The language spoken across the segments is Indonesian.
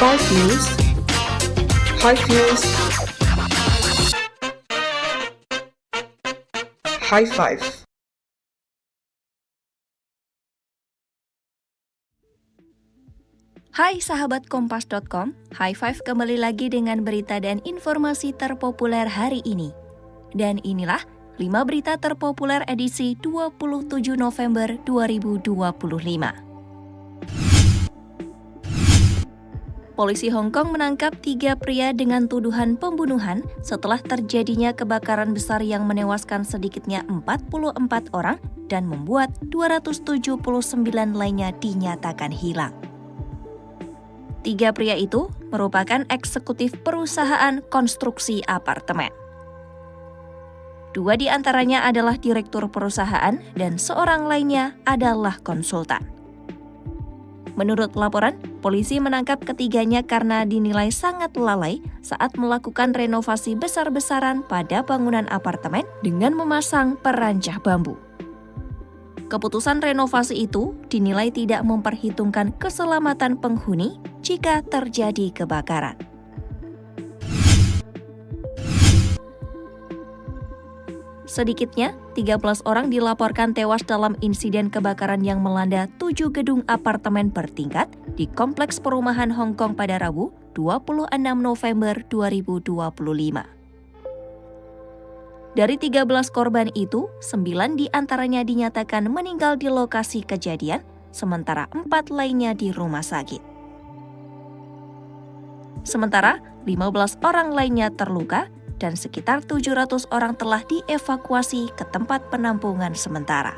Five News. Five News. High Five. Hai sahabat Kompas.com, High Five kembali lagi dengan berita dan informasi terpopuler hari ini. Dan inilah 5 berita terpopuler edisi 27 November 2025. Polisi Hong Kong menangkap 3 pria dengan tuduhan pembunuhan setelah terjadinya kebakaran besar yang menewaskan sedikitnya 44 orang dan membuat 279 lainnya dinyatakan hilang. 3 pria itu merupakan eksekutif perusahaan konstruksi apartemen. 2 di antaranya adalah direktur perusahaan dan seorang lainnya adalah konsultan. Menurut laporan, polisi menangkap ketiganya karena dinilai sangat lalai saat melakukan renovasi besar-besaran pada bangunan apartemen dengan memasang perancah bambu. Keputusan renovasi itu dinilai tidak memperhitungkan keselamatan penghuni jika terjadi kebakaran. Sedikitnya, 13 orang dilaporkan tewas dalam insiden kebakaran yang melanda 7 gedung apartemen bertingkat di Kompleks Perumahan Hong Kong pada Rabu, 26 November 2025. Dari 13 korban itu, 9 diantaranya dinyatakan meninggal di lokasi kejadian, sementara 4 lainnya di rumah sakit. Sementara, 15 orang lainnya terluka, dan sekitar 700 orang telah dievakuasi ke tempat penampungan sementara.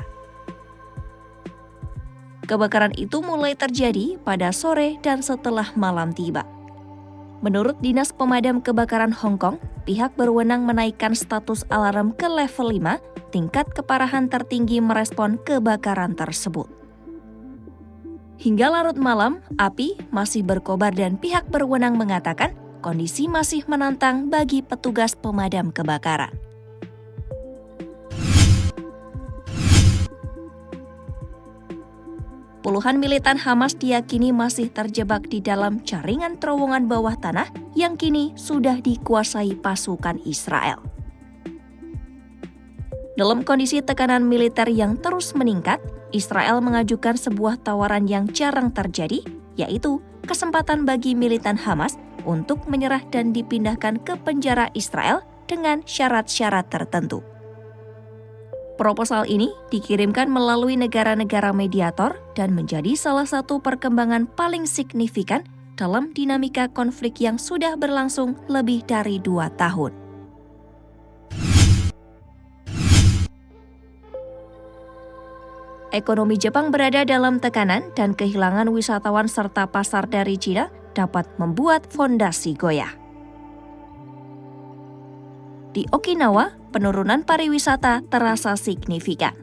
Kebakaran itu mulai terjadi pada sore dan setelah malam tiba. Menurut Dinas Pemadam Kebakaran Hong Kong, pihak berwenang menaikkan status alarm ke level 5, tingkat keparahan tertinggi merespon kebakaran tersebut. Hingga larut malam, api masih berkobar dan pihak berwenang mengatakan kondisi masih menantang bagi petugas pemadam kebakaran. Puluhan militan Hamas diyakini masih terjebak di dalam jaringan terowongan bawah tanah yang kini sudah dikuasai pasukan Israel. Dalam kondisi tekanan militer yang terus meningkat, Israel mengajukan sebuah tawaran yang jarang terjadi, yaitu kesempatan bagi militan Hamas untuk menyerah dan dipindahkan ke penjara Israel dengan syarat-syarat tertentu. Proposal ini dikirimkan melalui negara-negara mediator dan menjadi salah satu perkembangan paling signifikan dalam dinamika konflik yang sudah berlangsung lebih dari 2 tahun. Ekonomi Jepang berada dalam tekanan dan kehilangan wisatawan serta pasar dari China dapat membuat fondasi goyah. Di Okinawa, penurunan pariwisata terasa signifikan.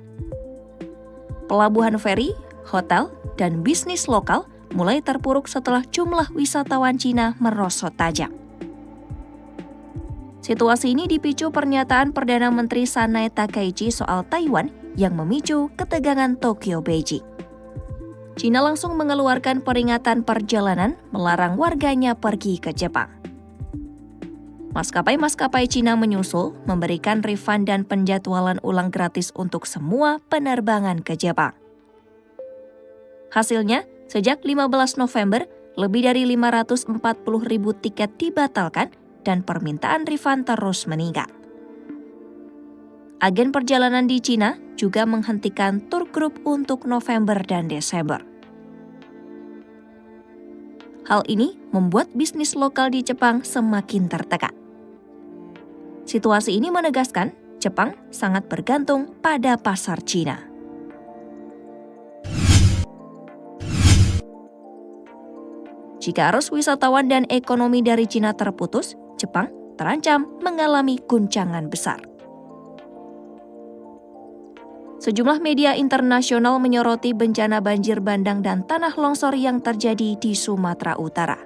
Pelabuhan feri, hotel, dan bisnis lokal mulai terpuruk setelah jumlah wisatawan Cina merosot tajam. Situasi ini dipicu pernyataan Perdana Menteri Sanae Takaichi soal Taiwan yang memicu ketegangan Tokyo Beijing. China langsung mengeluarkan peringatan perjalanan melarang warganya pergi ke Jepang. Maskapai-maskapai China menyusul memberikan refund dan penjadwalan ulang gratis untuk semua penerbangan ke Jepang. Hasilnya, sejak 15 November, lebih dari 540.000 tiket dibatalkan dan permintaan refund terus meningkat. Agen perjalanan di China juga menghentikan tur grup untuk November dan Desember. Hal ini membuat bisnis lokal di Jepang semakin tertekan. Situasi ini menegaskan Jepang sangat bergantung pada pasar China. Jika arus wisatawan dan ekonomi dari China terputus, Jepang terancam mengalami guncangan besar. Sejumlah media internasional menyoroti bencana banjir bandang dan tanah longsor yang terjadi di Sumatera Utara.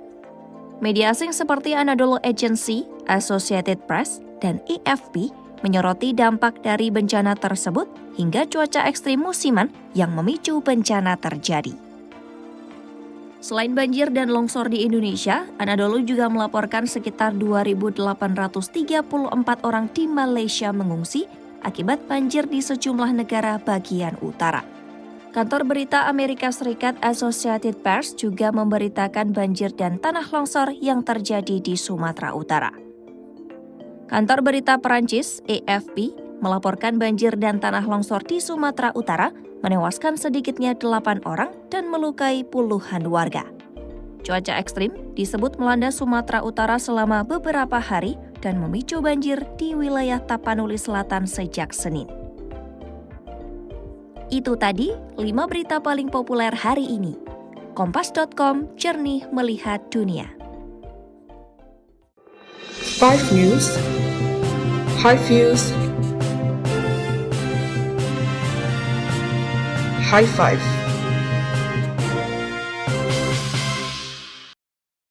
Media asing seperti Anadolu Agency, Associated Press, dan AFP menyoroti dampak dari bencana tersebut hingga cuaca ekstrim musiman yang memicu bencana terjadi. Selain banjir dan longsor di Indonesia, Anadolu juga melaporkan sekitar 2.834 orang di Malaysia mengungsi akibat banjir di sejumlah negara bagian utara. Kantor berita Amerika Serikat Associated Press juga memberitakan banjir dan tanah longsor yang terjadi di Sumatera Utara. Kantor berita Perancis, AFP, melaporkan banjir dan tanah longsor di Sumatera Utara menewaskan sedikitnya 8 orang dan melukai puluhan warga. Cuaca ekstrim disebut melanda Sumatera Utara selama beberapa hari dan memicu banjir di wilayah Tapanuli Selatan sejak Senin. Itu tadi 5 berita paling populer hari ini. Kompas.com, jernih melihat dunia. 5 News, High Views, High Five.